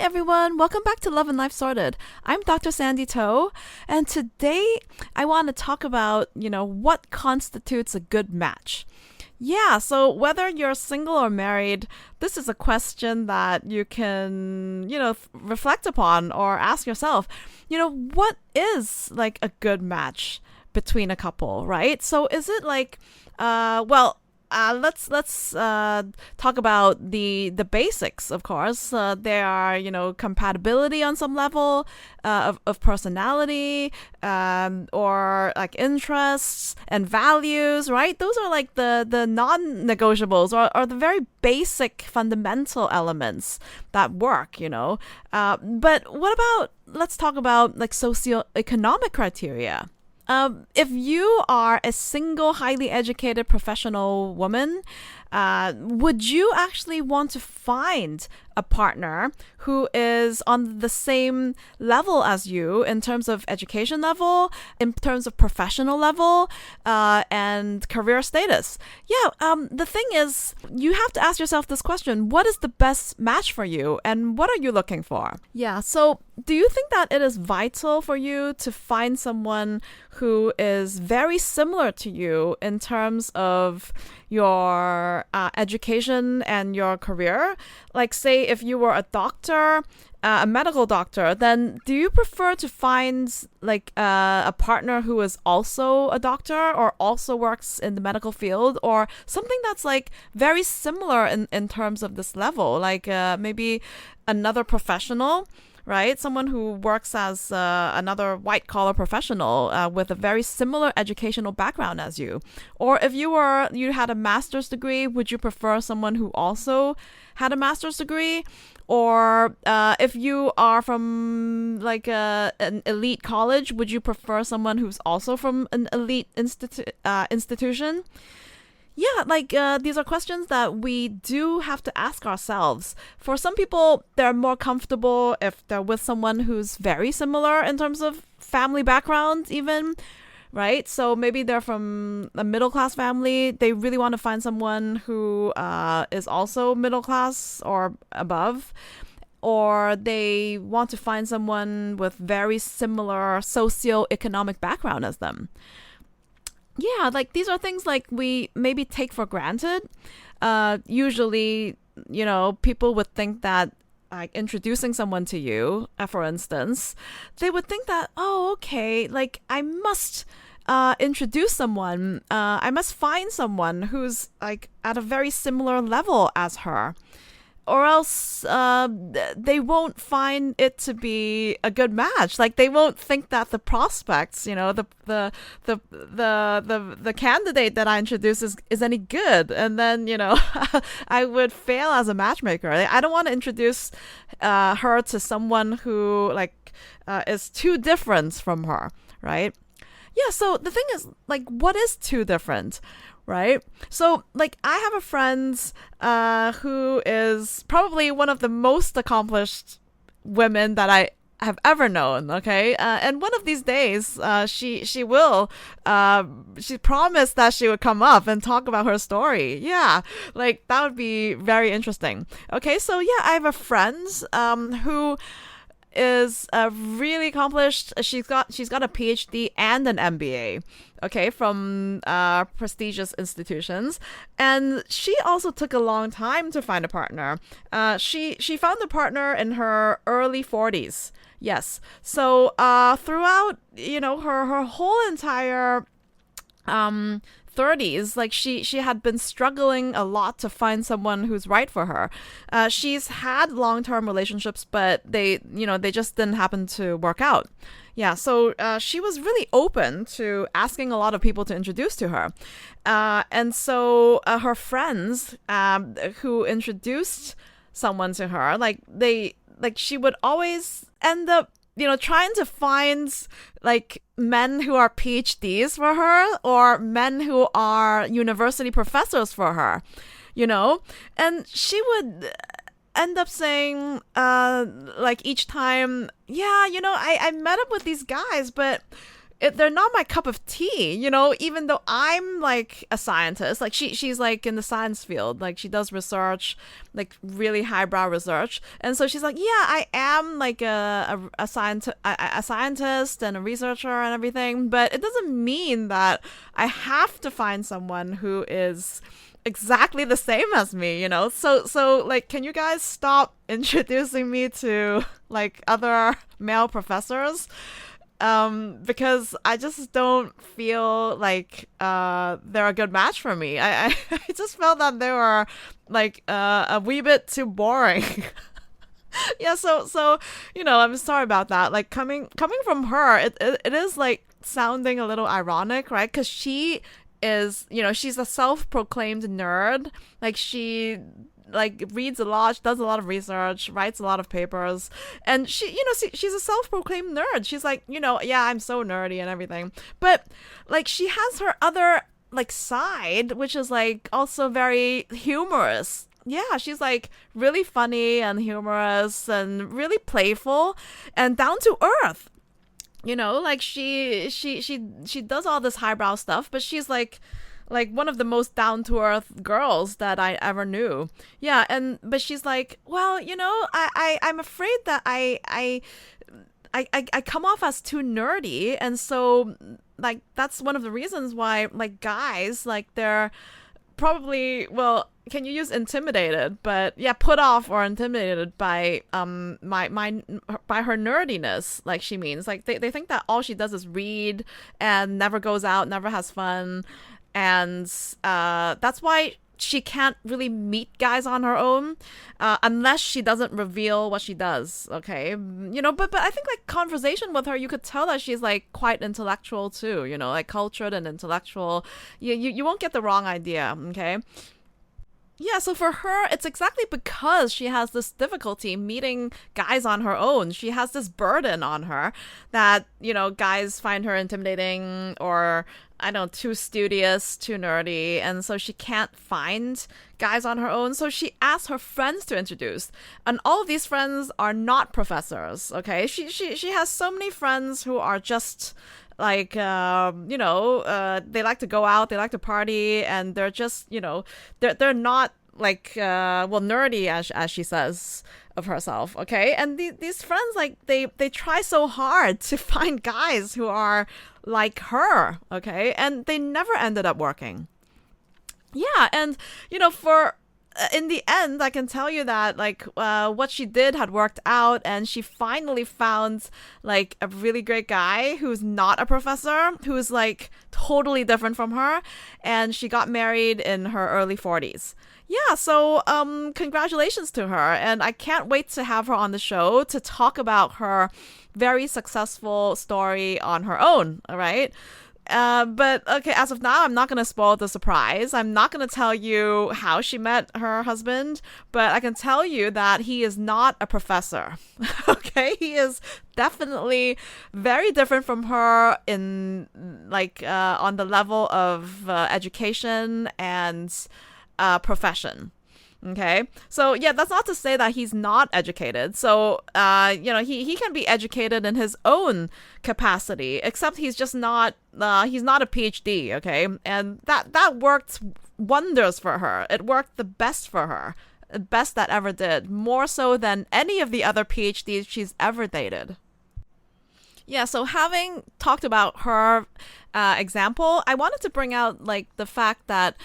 everyone. Welcome back to Love and Life Sorted. I'm Dr. Sandy Toe, and today I want to talk about, what constitutes a good match. Yeah, so whether you're single or married, this is a question that you can, reflect upon or ask yourself, what is like a good match between a couple, right? So is it like, let's talk about the basics. Of course, there are compatibility on some level of personality, or like interests and values, right? Those are like the non-negotiables or the very basic fundamental elements that work. But what about, let's talk about like socio-economic criteria. If you are a single, highly educated professional woman, would you actually want to find a partner who is on the same level as you in terms of education level, in terms of professional level, and career status? The thing is, you have to ask yourself this question: what is the best match for you, and what are you looking for? So do you think that it is vital for you to find someone who is very similar to you in terms of your education and your career? Like, say, if you were a doctor, a medical doctor, then do you prefer to find like a partner who is also a doctor or also works in the medical field, or something that's like very similar in terms of this level, like maybe another professional, right? Someone who works as another white-collar professional with a very similar educational background as you. Or if you had a master's degree, would you prefer someone who also had a master's degree? Or if you are from like an elite college, would you prefer someone who's also from an elite institution? These are questions that we do have to ask ourselves. For some people, they're more comfortable if they're with someone who's very similar in terms of family background even, right? So maybe they're from a middle-class family. They really want to find someone who is also middle-class or above. Or they want to find someone with very similar socio-economic background as them. These are things like we maybe take for granted. Usually, people would think that like introducing someone to you, for instance, they would think that, oh, okay, like I must introduce someone. I must find someone who's like at a very similar level as her. Or else they won't find it to be a good match. Like they won't think that the prospects, the candidate that I introduce is any good. And then, I would fail as a matchmaker. I don't want to introduce her to someone who is too different from her, right? So the thing is, like, what is too different? Right? So, like, I have a friend who is probably one of the most accomplished women that I have ever known, okay? And one of these days, she promised that she would come up and talk about her story. Yeah, like, that would be very interesting. Okay, so yeah, I have a friend who is really accomplished. She's got a PhD and an MBA, okay, from prestigious institutions, and she also took a long time to find a partner. She found a partner in her early 40s. Yes, so throughout her whole entire 30s, like she had been struggling a lot to find someone who's right for her. She's had long-term relationships, but they just didn't happen to work out. So she was really open to asking a lot of people to introduce to her. And so her friends who introduced someone to her, she would always end up trying to find like men who are PhDs for her or men who are university professors for her, and she would end up saying like each time, I met up with these guys, but they're not my cup of tea, even though I'm like a scientist. Like she's like in the science field, like she does research, like really highbrow research. And so she's like, yeah, I am like a scientist and a researcher and everything, but it doesn't mean that I have to find someone who is exactly the same as me, so like, can you guys stop introducing me to like other male professors, because I just don't feel like they're a good match for me. I just felt that they were like a wee bit too boring. Yeah, so I'm sorry about that. Like coming from her, it is like sounding a little ironic, right? Because she is, she's a self-proclaimed nerd. Like she like reads a lot, she does a lot of research, writes a lot of papers, and she's a self-proclaimed nerd. She's like, yeah, I'm so nerdy and everything, but like she has her other like side, which is like also very humorous. Yeah, she's like really funny and humorous and really playful and down to earth. Like she does all this highbrow stuff, but she's like one of the most down to earth girls that I ever knew. Yeah, but she's like, well, I'm afraid that I come off as too nerdy, and so like that's one of the reasons why like guys, like they're probably, well, can you use intimidated, but yeah, put off or intimidated by by her nerdiness. Like she means like they think that all she does is read and never goes out, never has fun, and that's why she can't really meet guys on her own, unless she doesn't reveal what she does. Okay, but I think like conversation with her, you could tell that she's like quite intellectual too. Like cultured and intellectual. You won't get the wrong idea. Okay. Yeah, so for her, it's exactly because she has this difficulty meeting guys on her own. She has this burden on her that, guys find her intimidating or, I don't know, too studious, too nerdy. And so she can't find guys on her own. So she asks her friends to introduce. And all of these friends are not professors, okay? She has so many friends who are just like, they like to go out, they like to party, and they're just, they're not like, nerdy as she says of herself, okay? And these friends, like, they try so hard to find guys who are like her, okay? And they never ended up working. Yeah, and, for in the end, I can tell you that like what she did had worked out, and she finally found like a really great guy who's not a professor, who's like totally different from her, and she got married in her early 40s. Yeah, so congratulations to her, and I can't wait to have her on the show to talk about her very successful story on her own, all right? But okay, as of now, I'm not going to spoil the surprise. I'm not going to tell you how she met her husband, but I can tell you that he is not a professor. Okay, he is definitely very different from her in like on the level of education and profession. Okay, so yeah, that's not to say that he's not educated. So, he can be educated in his own capacity, except he's just not, he's not a PhD, okay? And that worked wonders for her. It worked the best for her, the best that ever did, more so than any of the other PhDs she's ever dated. Yeah, so having talked about her example, I wanted to bring out like the fact that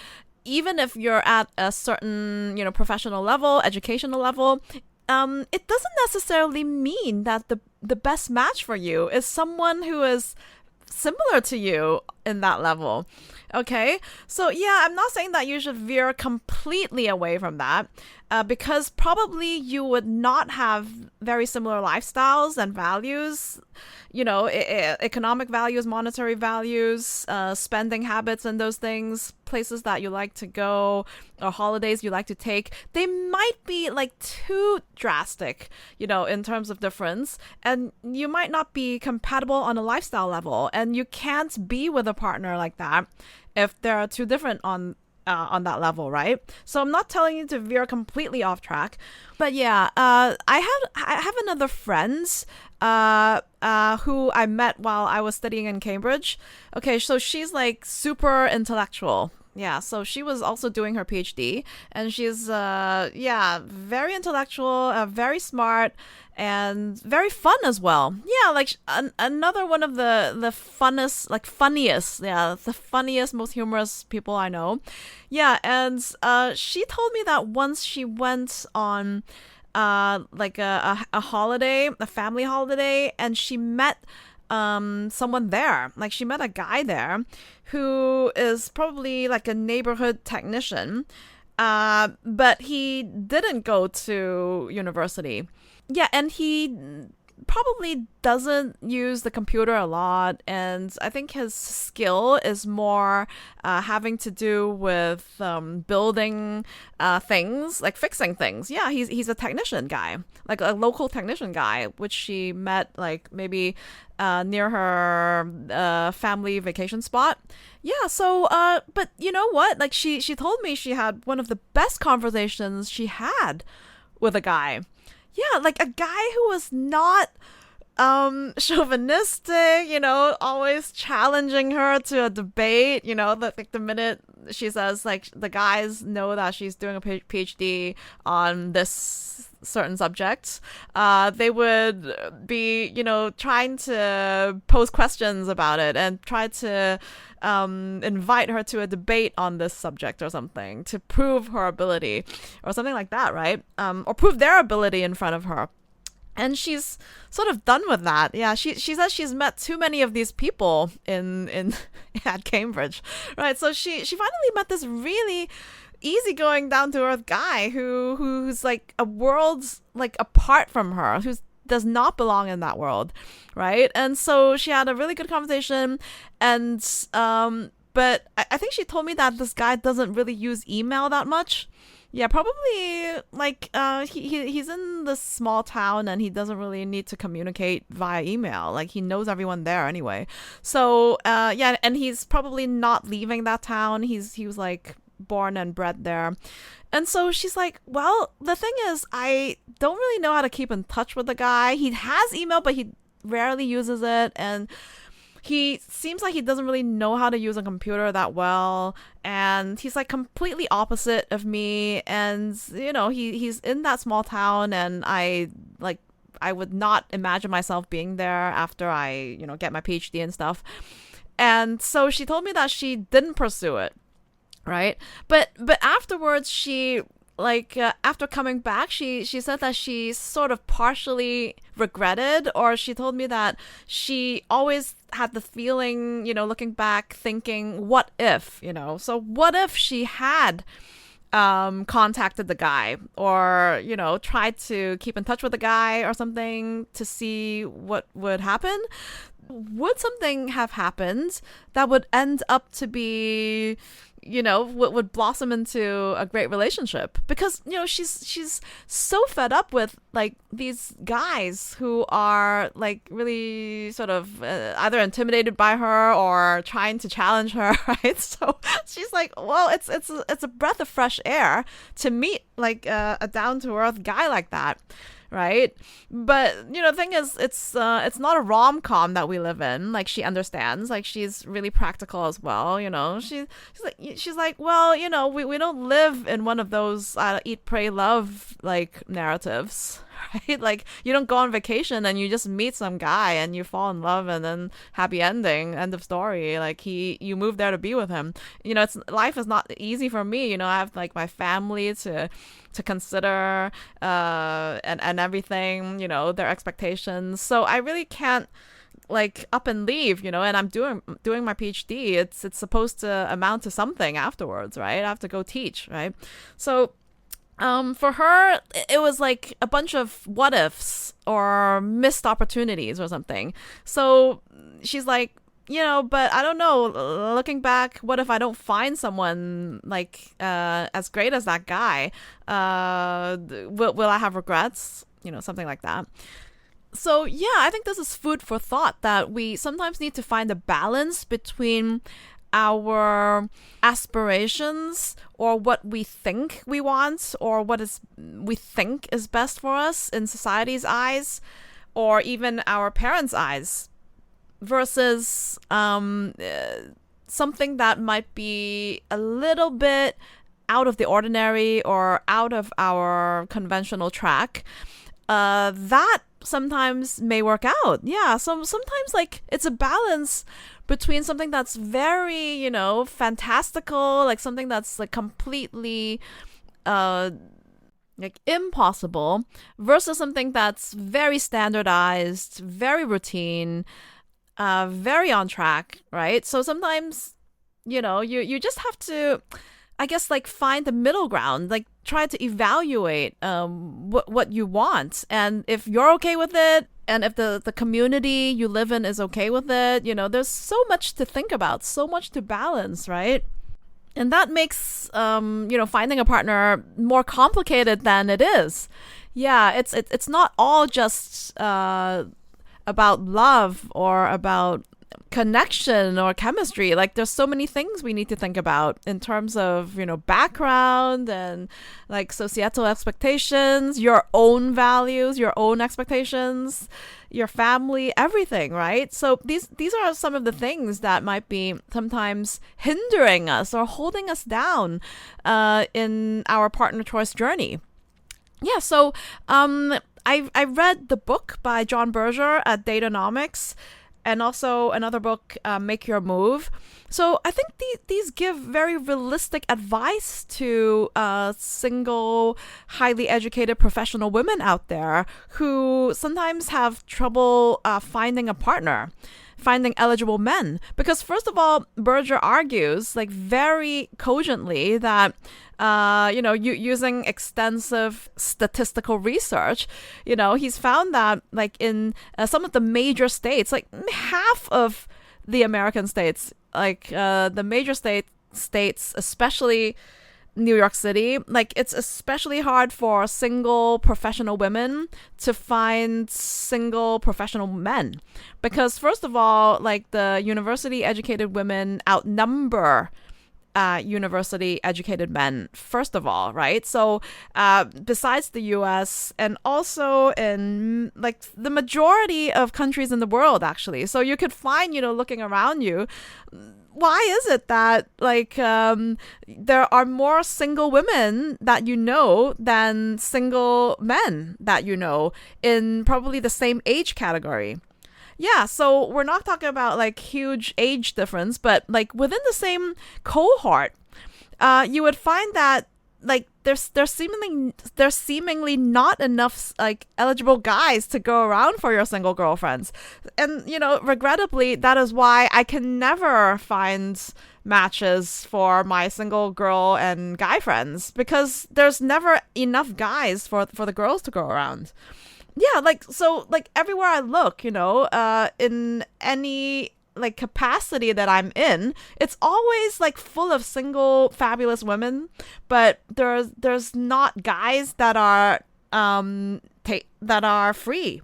even if you're at a certain, professional level, educational level, it doesn't necessarily mean that the best match for you is someone who is similar to you in that level. Okay, so yeah, I'm not saying that you should veer completely away from that, because probably you would not have very similar lifestyles and values, economic values, monetary values, spending habits and those things, places that you like to go or holidays you like to take. They might be like too drastic, in terms of difference, and you might not be compatible on a lifestyle level, and you can't be with a partner like that if they're too different on on that level, right? So I'm not telling you to veer completely off track, but yeah, I have another friend who I met while I was studying in Cambridge. Okay, so she's like super intellectual. Yeah, so she was also doing her PhD, and she's yeah, very intellectual, very smart, and very fun as well. Yeah, like another one of the funnest, like funniest, yeah, the funniest, most humorous people I know. Yeah, and she told me that once she went on like a holiday, a family holiday, and she met someone there. Like she met a guy there who is probably like a neighborhood technician, but he didn't go to university. Yeah, and he probably doesn't use the computer a lot, and I think his skill is more having to do with building things, like fixing things. Yeah, he's a technician guy, like a local technician guy, which she met like maybe near her family vacation spot. Yeah, so but you know what? Like she told me she had one of the best conversations she had with a guy. Yeah, like a guy who was not chauvinistic, always challenging her to a debate, like the minute she says like the guys know that she's doing a PhD on this certain subject, they would be, trying to pose questions about it and try to invite her to a debate on this subject or something to prove her ability or something like that, right? Or prove their ability in front of her. And she's sort of done with that. Yeah, she says she's met too many of these people in at Cambridge, right? So she finally met this really easygoing, down to earth guy who's like a world like apart from her, who does not belong in that world, right? And so she had a really good conversation, and but I think she told me that this guy doesn't really use email that much. Yeah, probably like he's in this small town and he doesn't really need to communicate via email. Like he knows everyone there anyway. So yeah, and he's probably not leaving that town. He was like born and bred there. And so she's like, well, the thing is, I don't really know how to keep in touch with the guy. He has email, but he rarely uses it, and he seems like he doesn't really know how to use a computer that well, and he's like completely opposite of me. And he's in that small town, and I would not imagine myself being there after I get my PhD and stuff. And so she told me that she didn't pursue it, right? But afterwards, she after coming back, she said that she sort of partially regretted, or she told me that she always had the feeling, looking back, thinking, what if, so what if she had contacted the guy, or tried to keep in touch with the guy or something to see what would happen? Would something have happened that would end up to be, would blossom into a great relationship? Because she's so fed up with like these guys who are like really sort of either intimidated by her or trying to challenge her, right? So she's like, well, it's a breath of fresh air to meet like a down to earth guy like that, right? But the thing is, it's not a rom-com that we live in. Like she understands, like she's really practical as well. She's like, well, we don't live in one of those eat, pray, love like narratives, right? Like you don't go on vacation and you just meet some guy and you fall in love and then happy ending, end of story. Like you move there to be with him. Life is not easy for me. I have like my family to consider and everything, their expectations. So I really can't like up and leave, and I'm doing my PhD. It's supposed to amount to something afterwards, right? I have to go teach, right? So for her, it was like a bunch of what ifs or missed opportunities or something. So she's like, but I don't know, looking back, what if I don't find someone like as great as that guy? Will I have regrets? Something like that. So yeah, I think this is food for thought, that we sometimes need to find a balance between our aspirations or what we think we want or we think is best for us in society's eyes or even our parents' eyes versus something that might be a little bit out of the ordinary or out of our conventional track, that sometimes may work out. Yeah, so sometimes like it's a balance between something that's very, fantastical, like something that's like completely like impossible versus something that's very standardized, very routine, very on track, right? So sometimes, you just have to, I guess, like find the middle ground, like try to evaluate what you want. And if you're okay with it, and if the community you live in is okay with it, there's so much to think about, so much to balance, right? And that makes, finding a partner more complicated than it is. Yeah, it's not all just about love or about connection or chemistry. Like there's so many things we need to think about in terms of, background and like societal expectations, your own values, your own expectations, your family, everything, right? So these are some of the things that might be sometimes hindering us or holding us down in our partner choice journey. Yeah, so I read the book by Jon Birger at Date-onomics, and also another book, Make Your Move. So I think these give very realistic advice to single, highly educated professional women out there who sometimes have trouble finding a partner, finding eligible men. Because first of all, Birger argues like very cogently that using extensive statistical research, he's found that like in some of the major states, like half of the American states, like the major states, especially New York City, like it's especially hard for single professional women to find single professional men. Because first of all, like the university educated women outnumber university educated men, first of all, right? So besides the US and also in like the majority of countries in the world, actually. So you could find, looking around you, why is it that like there are more single women that than single men that in probably the same age category? Yeah, so we're not talking about like huge age difference, but like within the same cohort, you would find that like there's seemingly not enough like eligible guys to go around for your single girlfriends. And regrettably, that is why I can never find matches for my single girl and guy friends, because there's never enough guys for the girls to go around. Yeah, like, so, like, everywhere I look, in any, like, capacity that I'm in, it's always, like, full of single, fabulous women, but there's not guys that are, that are free.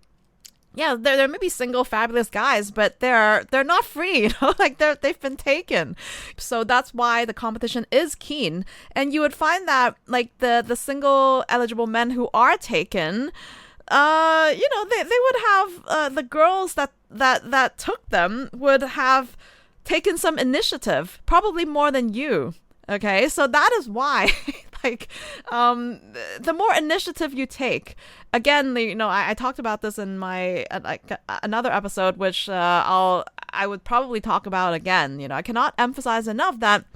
Yeah, there may be single, fabulous guys, but they're not free, like, they've been taken. So that's why the competition is keen. And you would find that, like, the single, eligible men who are taken, they would have the girls that took them would have taken some initiative, probably more than you. Okay, so that is why, like, the more initiative you take, again, I talked about this in my another episode, which I would probably talk about again. I cannot emphasize enough that,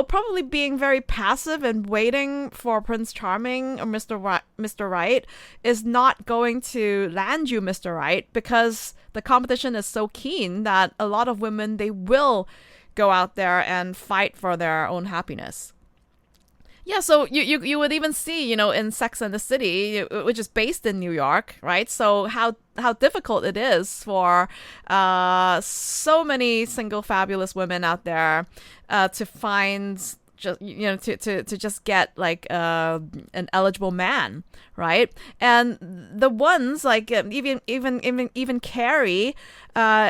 probably being very passive and waiting for Prince Charming or Mr. Right is not going to land you Mr. Right, because the competition is so keen that a lot of women, they will go out there and fight for their own happiness. Yeah, so you would even see, in Sex and the City, which is based in New York, right? So how difficult it is for so many single fabulous women out there to find just to just get like an eligible man, right? And the ones like even Carrie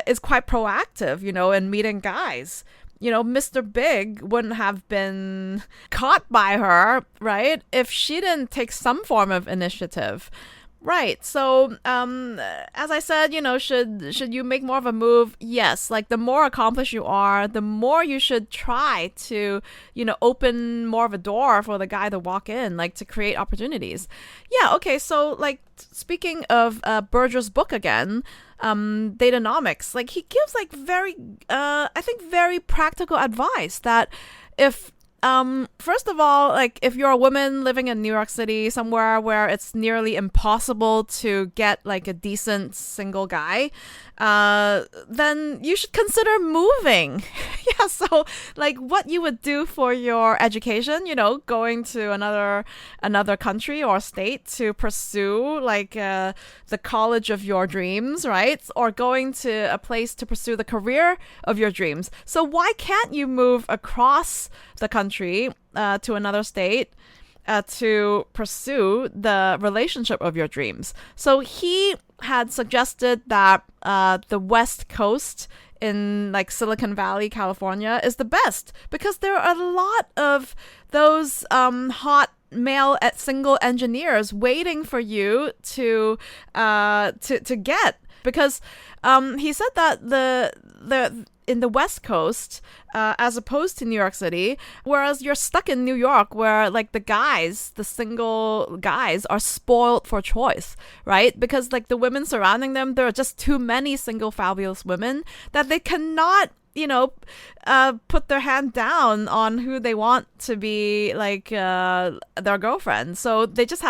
is quite proactive, in meeting guys. Mr. Big wouldn't have been caught by her, right, if she didn't take some form of initiative. Right. So, as I said, should you make more of a move? Yes. Like the more accomplished you are, the more you should try to, open more of a door for the guy to walk in, like to create opportunities. Yeah. Okay. So, like speaking of Birger's book again, Date-onomics, like he gives like very, I think very practical advice that if first of all, like if you're a woman living in New York City, somewhere where it's nearly impossible to get like a decent single guy, then you should consider moving. Yeah, so like what you would do for your education, going to another country or state to pursue like the college of your dreams, right? Or going to a place to pursue the career of your dreams. So why can't you move across the country to another state to pursue the relationship of your dreams? So he had suggested that the West Coast in like Silicon Valley, California is the best because there are a lot of those hot male single engineers waiting for you to get, because he said that the in the West Coast, as opposed to New York City, whereas you're stuck in New York where like the single guys are spoiled for choice, right? Because like the women surrounding them, there are just too many single fabulous women that they cannot, put their hand down on who they want to be like their girlfriend. So they just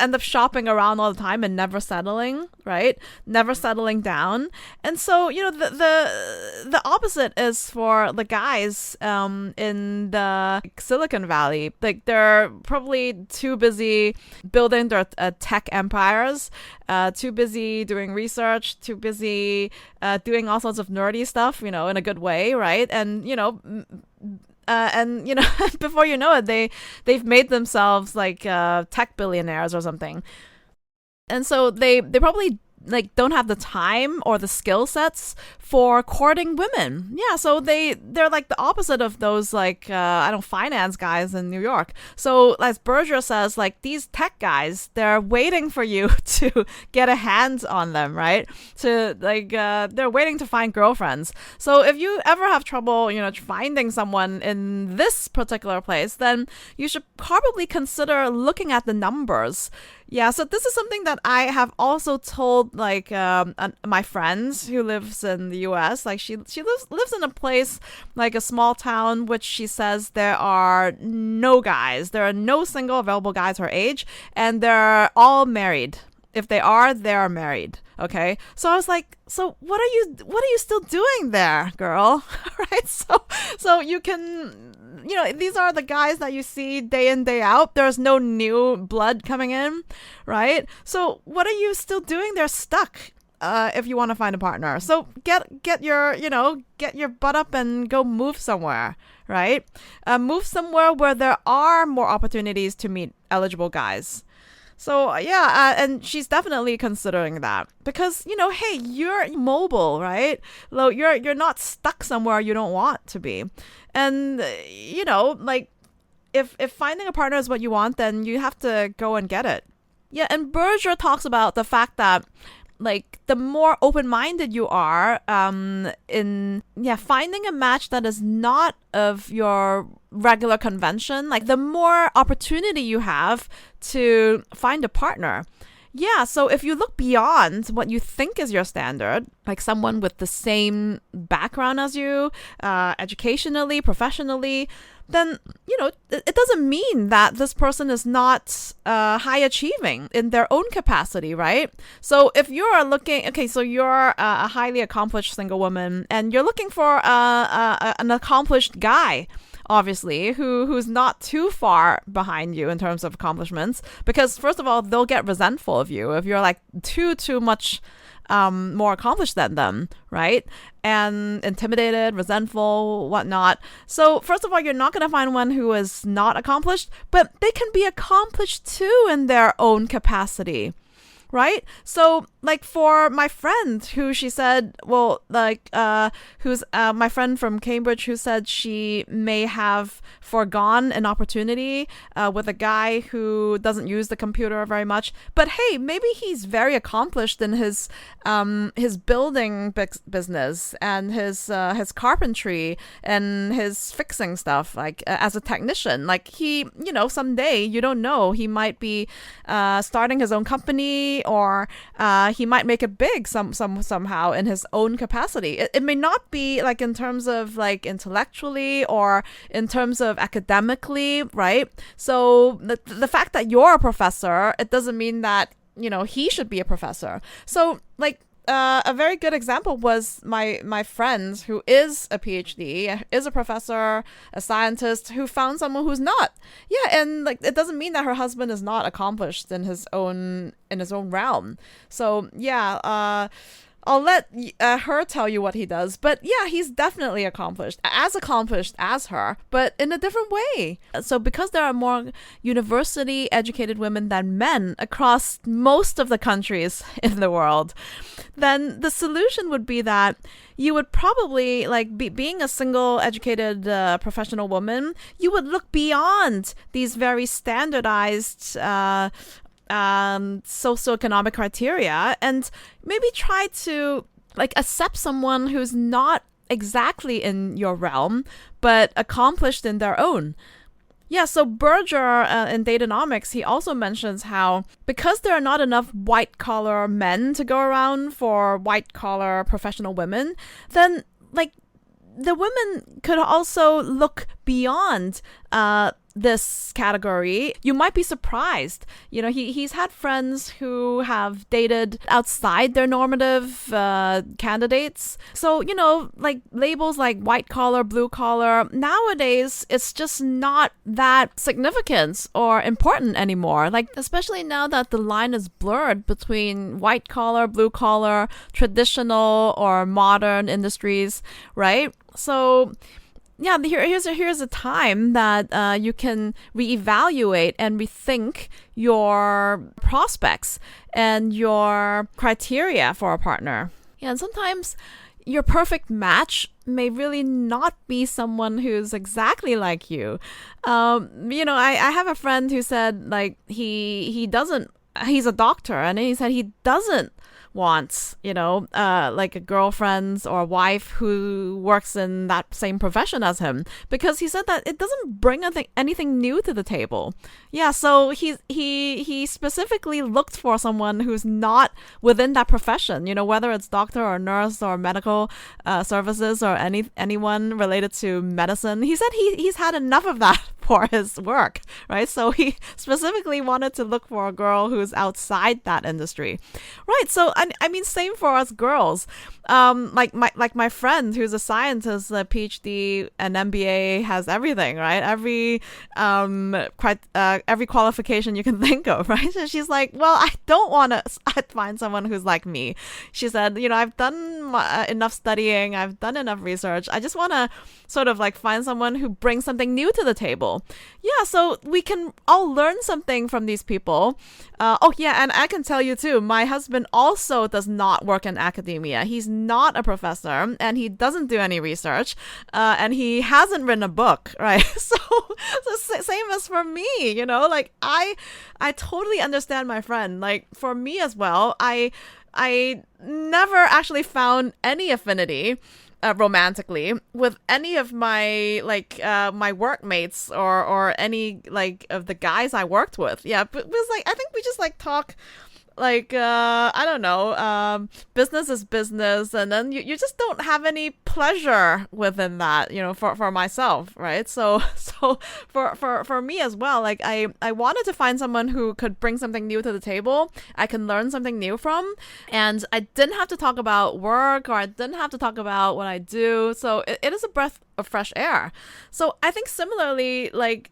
end up shopping around all the time and never settling, right? Never settling down. And so, the opposite is for the guys in the Silicon Valley. Like they're probably too busy building their tech empires, too busy doing research, too busy doing all sorts of nerdy stuff, in a good way, right? And, before you know it, they've made themselves like tech billionaires or something, and so they probably like don't have the time or the skill sets for courting women. Yeah, so they're like the opposite of those like finance guys in New York. So as Birger says, like these tech guys, they're waiting for you to get a hand on them, right? To like they're waiting to find girlfriends. So if you ever have trouble, finding someone in this particular place, then you should probably consider looking at the numbers. Yeah, so this is something that I have also told like my friends who lives in the US. Like she lives in a place like a small town, which she says there are no guys. There are no single available guys her age, and they're all married. If they are married. Okay. So I was like, so what are you still doing there, girl? Right? So you can, these are the guys that you see day in, day out. There's no new blood coming in, right? So what are you still doing there stuck? If you want to find a partner. So get your butt up and go move somewhere, right? Move somewhere where there are more opportunities to meet eligible guys. So yeah, and she's definitely considering that because hey, you're mobile, right? You're not stuck somewhere you don't want to be, and like if finding a partner is what you want, then you have to go and get it. Yeah, and Birger talks about the fact that like the more open-minded you are in finding a match that is not of your regular convention, like the more opportunity you have to find a partner. Yeah, so if you look beyond what you think is your standard, like someone with the same background as you, educationally, professionally, then, it doesn't mean that this person is not high achieving in their own capacity, right? So if you're looking, so you're a highly accomplished single woman and you're looking for an accomplished guy, obviously, who's not too far behind you in terms of accomplishments, because first of all, they'll get resentful of you if you're like too much more accomplished than them, right? And intimidated, resentful, whatnot. So first of all, you're not going to find one who is not accomplished, but they can be accomplished too in their own capacity, right? So like for my friend who she said, well, like, who's my friend from Cambridge who said she may have foregone an opportunity with a guy who doesn't use the computer very much. But hey, maybe he's very accomplished in his building business and his carpentry and his fixing stuff, like as a technician. Like he, someday, you don't know, he might be starting his own company, or he might make it big somehow in his own capacity. It may not be like in terms of like intellectually or in terms of academically, right? So the fact that you're a professor, it doesn't mean that, he should be a professor. So like, a very good example was my friend who is a PhD, is a professor, a scientist, who found someone who's not. Yeah, and like it doesn't mean that her husband is not accomplished in his own realm. So yeah, I'll let her tell you what he does. But yeah, he's definitely accomplished as her, but in a different way. So because there are more university educated women than men across most of the countries in the world, then the solution would be that you would probably, like, being a single educated professional woman, you would look beyond these very standardized socio-economic criteria and maybe try to like accept someone who's not exactly in your realm but accomplished in their own. Yeah, so Birger in Date-onomics, he also mentions how because there are not enough white-collar men to go around for white-collar professional women, then like the women could also look beyond this category. You might be surprised. He's had friends who have dated outside their normative candidates. So, like labels like white collar, blue collar, nowadays it's just not that significant or important anymore. Like, especially now that the line is blurred between white collar, blue collar, traditional or modern industries, right? So yeah, here's a time that you can reevaluate and rethink your prospects and your criteria for a partner. Yeah, and sometimes your perfect match may really not be someone who's exactly like you. I have a friend who said like he's a doctor, and he said he doesn't wants, like a girlfriend or a wife who works in that same profession as him, because he said that it doesn't bring anything new to the table. Yeah, so he specifically looked for someone who's not within that profession, whether it's doctor or nurse or medical services or anyone related to medicine. He said he's had enough of that for his work, right? So he specifically wanted to look for a girl who's outside that industry, right? So I mean, same for us girls. Like my friend who's a scientist, a PhD and MBA, has everything, right? Every qualification you can think of, right? So she's like, well, I don't want to find someone who's like me. She said, I've done enough studying, I've done enough research. I just want to sort of like find someone who brings something new to the table. Yeah, so we can all learn something from these people. Oh yeah, and I can tell you too, my husband also does not work in academia. He's not a professor, and he doesn't do any research, and he hasn't written a book, right? So same as for me, like I totally understand my friend. Like for me as well, I never actually found any affinity romantically with any of my my workmates or any like of the guys I worked with. Yeah, but it was like I think we just like talk like I don't know, business is business, and then you just don't have any pleasure within that, for myself, right? So for me as well, like I wanted to find someone who could bring something new to the table, I can learn something new from, and I didn't have to talk about work, or I didn't have to talk about what I do. So it is a breath of fresh air. So I think similarly, like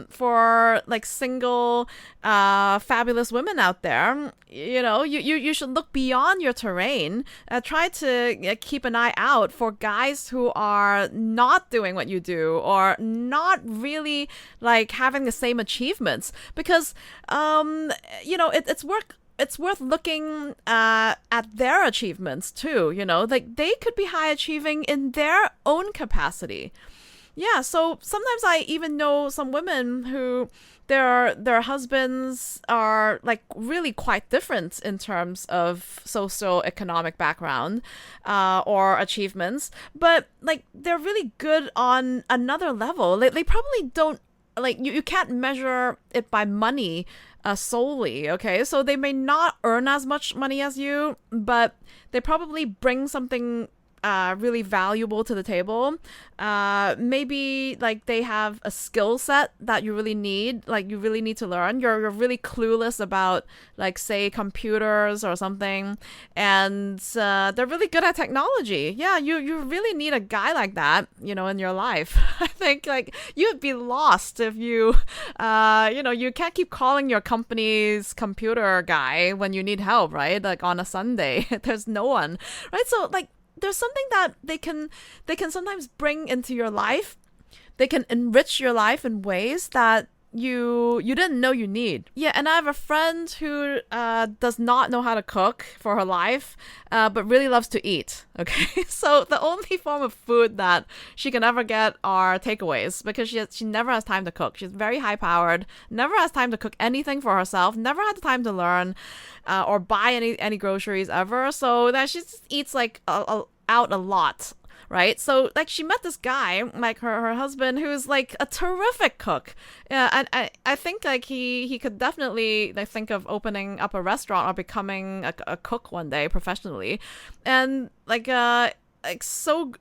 for like single fabulous women out there, you should look beyond your terrain. Try to keep an eye out for guys who are not doing what you do, or not really like having the same achievements, because it's it's worth looking at their achievements too. Like they could be high achieving in their own capacity. Yeah, so sometimes I even know some women who their husbands are like really quite different in terms of socio-economic background or achievements, but like they're really good on another level. They probably don't like you can't measure it by money solely, okay? So they may not earn as much money as you, but they probably bring something really valuable to the table. Maybe like they have a skill set that you really need, like you really need to learn. You're really clueless about like say computers or something, and they're really good at technology. Yeah, you really need a guy like that, in your life. I think like you'd be lost if you you can't keep calling your company's computer guy when you need help, right? Like on a Sunday, there's no one, right? So like there's something that they can sometimes bring into your life. They can enrich your life in ways that you didn't know you need. Yeah, and I have a friend who does not know how to cook for her life, but really loves to eat. Okay, so the only form of food that she can ever get are takeaways because she never has time to cook. She's very high powered, never has time to cook anything for herself, never had the time to learn or buy any groceries ever. So that she just eats like out a lot. Right, so like she met this guy, like her husband, who's like a terrific cook. And I think like he could definitely like think of opening up a restaurant or becoming a cook one day professionally, and like so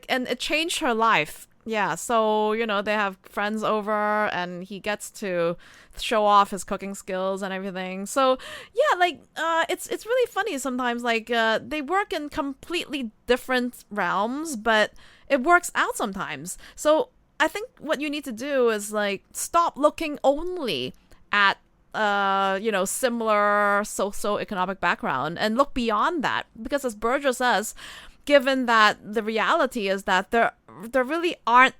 and it changed her life. Yeah, so they have friends over and he gets to show off his cooking skills and everything. So yeah, like it's really funny sometimes. Like they work in completely different realms, but it works out sometimes. So I think what you need to do is like stop looking only at similar socio-economic background and look beyond that, because as Birger says, given that the reality is that there really aren't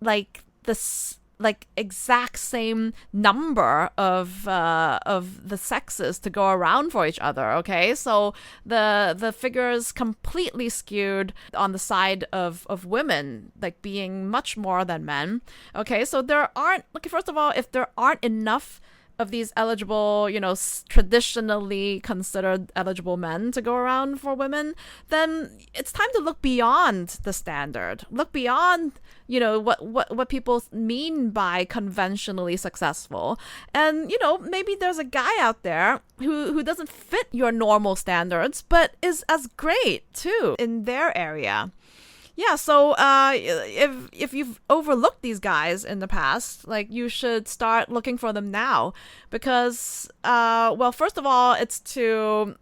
like this like exact same number of the sexes to go around for each other. Okay, so the figures completely skewed on the side of women, like being much more than men. Okay, so there aren't, okay, first of all, if there aren't enough of these eligible, traditionally considered eligible men to go around for women, then it's time to look beyond the standard. Look beyond, what people mean by conventionally successful. And, maybe there's a guy out there who doesn't fit your normal standards, but is as great too in their area. Yeah, so if you've overlooked these guys in the past, like you should start looking for them now, because well, first of all, it's to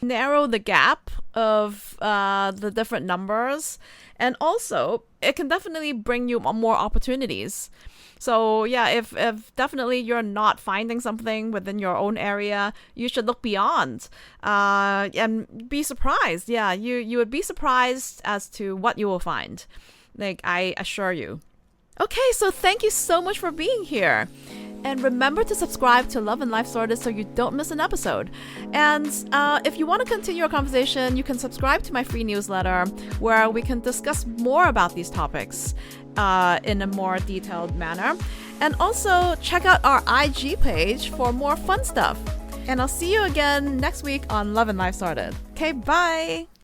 narrow the gap of the different numbers, and also it can definitely bring you more opportunities. So yeah, if definitely you're not finding something within your own area, you should look beyond and be surprised. Yeah, you would be surprised as to what you will find. Like, I assure you. Okay, so thank you so much for being here. And remember to subscribe to Love and Life Sorted so you don't miss an episode. And if you want to continue our conversation, you can subscribe to my free newsletter where we can discuss more about these topics in a more detailed manner. And also check out our IG page for more fun stuff. And I'll see you again next week on Love and Life Sorted. Okay, bye!